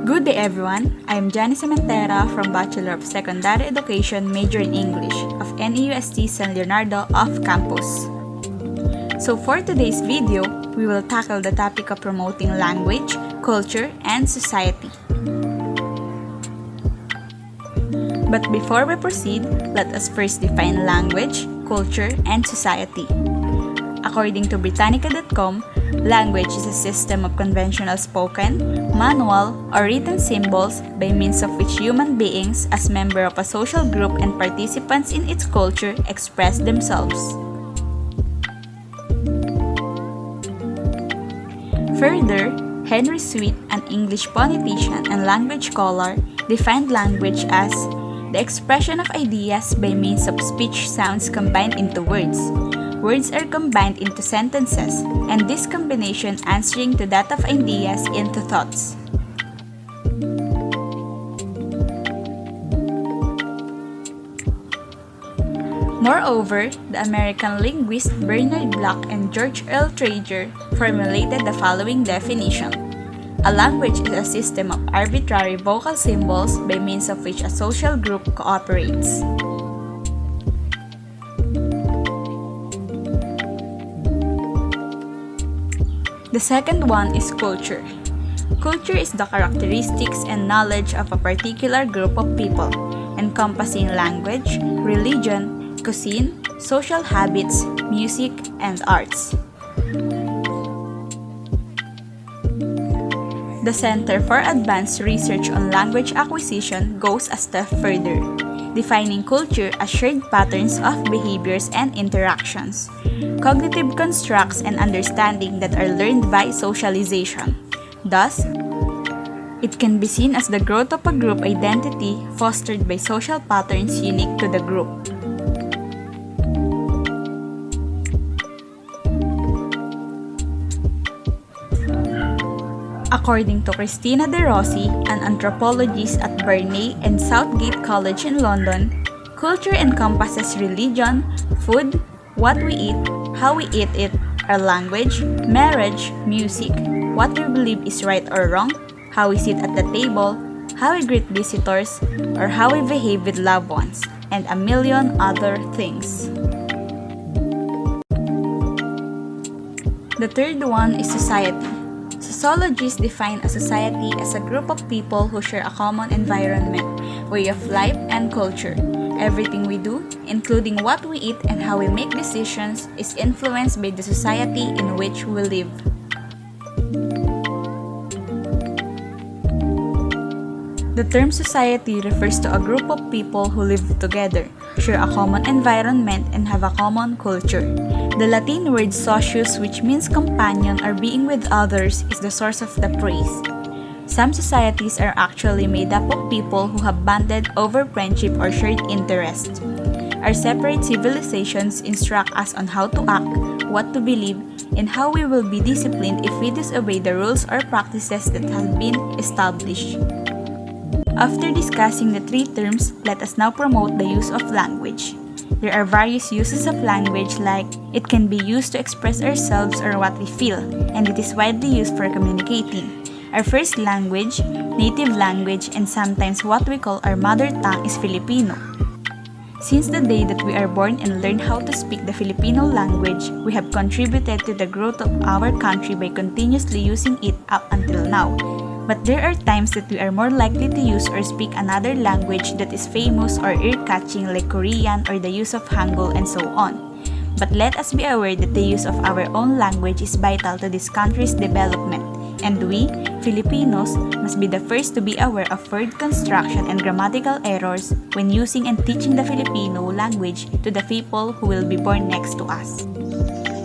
Good day everyone, I am Jhanice Hementera from Bachelor of Secondary Education major in English of NAUST San Leonardo off-campus. So for today's video, we will tackle the topic of promoting language, culture, and society. But before we proceed, let us first define language, culture, and society. According to Britannica.com, language is a system of conventional spoken, manual, or written symbols by means of which human beings, as member of a social group and participants in its culture, express themselves. Further, Henry Sweet, an English phonetician and language scholar, defined language as the expression of ideas by means of speech sounds combined into words. Words are combined into sentences, and this combination answering to that of ideas into thoughts. Moreover, the American linguists Bernard Bloch and George L. Trager formulated the following definition. A language is a system of arbitrary vocal symbols by means of which a social group cooperates. The second one is culture. Culture is the characteristics and knowledge of a particular group of people, encompassing language, religion, cuisine, social habits, music, and arts. The Center for Advanced Research on Language Acquisition goes a step further, defining culture as shared patterns of behaviors and interactions, cognitive constructs and understanding that are learned by socialization. Thus, it can be seen as the growth of a group identity fostered by social patterns unique to the group. According to Christina De Rossi, an anthropologist at Burney and Southgate College in London, culture encompasses religion, food, what we eat, how we eat it, our language, marriage, music, what we believe is right or wrong, how we sit at the table, how we greet visitors, or how we behave with loved ones, and a million other things. The third one is society. Sociologists define a society as a group of people who share a common environment, way of life, and culture. Everything we do, including what we eat and how we make decisions, is influenced by the society in which we live. The term society refers to a group of people who live together, share a common environment, and have a common culture. The Latin word socius, which means companion or being with others, is the source of the phrase. Some societies are actually made up of people who have bonded over friendship or shared interest. Our separate civilizations instruct us on how to act, what to believe, and how we will be disciplined if we disobey the rules or practices that have been established. After discussing the three terms, let us now promote the use of language. There are various uses of language, like it can be used to express ourselves or what we feel, and it is widely used for communicating. Our first language, native language, and sometimes what we call our mother tongue is Filipino. Since the day that we are born and learn how to speak the Filipino language, we have contributed to the growth of our country by continuously using it up until now. But there are times that we are more likely to use or speak another language that is famous or ear-catching like Korean or the use of Hangul and so on. But let us be aware that the use of our own language is vital to this country's development, and we, Filipinos, must be the first to be aware of word construction and grammatical errors when using and teaching the Filipino language to the people who will be born next to us.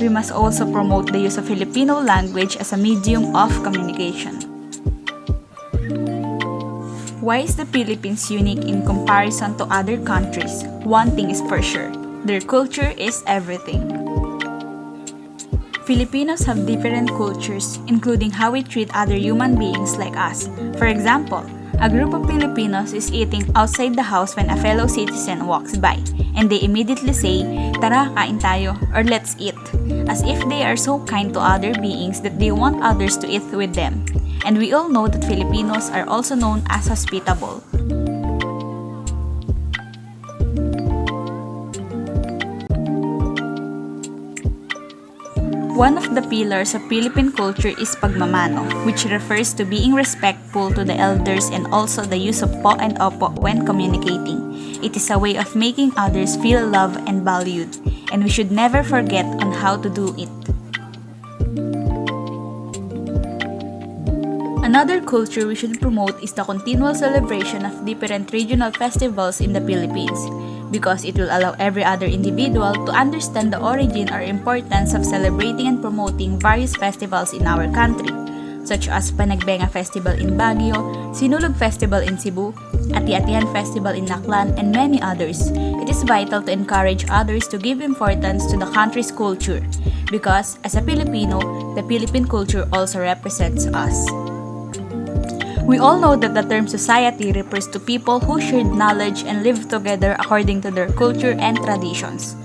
We must also promote the use of Filipino language as a medium of communication. Why is the Philippines unique in comparison to other countries? One thing is for sure, their culture is everything. Filipinos have different cultures, including how we treat other human beings like us. For example, a group of Filipinos is eating outside the house when a fellow citizen walks by, and they immediately say, "Tara, kain tayo," or "let's eat," as if they are so kind to other beings that they want others to eat with them. And we all know that Filipinos are also known as hospitable. One of the pillars of Philippine culture is pagmamano, which refers to being respectful to the elders and also the use of po and opo when communicating. It is a way of making others feel loved and valued, and we should never forget on how to do it. Another culture we should promote is the continual celebration of different regional festivals in the Philippines, because it will allow every other individual to understand the origin or importance of celebrating and promoting various festivals in our country, such as Panagbenga Festival in Baguio, Sinulog Festival in Cebu, Ati-Atihan Festival in Naklan, and many others. It is vital to encourage others to give importance to the country's culture, because as a Filipino, the Philippine culture also represents us. We all know that the term society refers to people who share knowledge and live together according to their culture and traditions.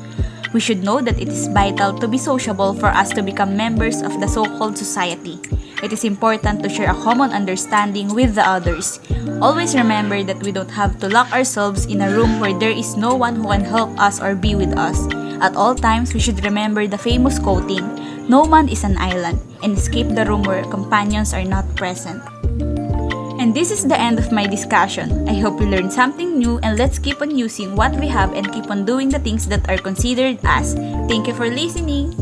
We should know that it is vital to be sociable for us to become members of the so-called society. It is important to share a common understanding with the others. Always remember that we don't have to lock ourselves in a room where there is no one who can help us or be with us. At all times, we should remember the famous quoting, "No man is an island," and escape the room where companions are not present. And this is the end of my discussion. I hope you learned something new, and let's keep on using what we have and keep on doing the things that are considered as. Thank you for listening!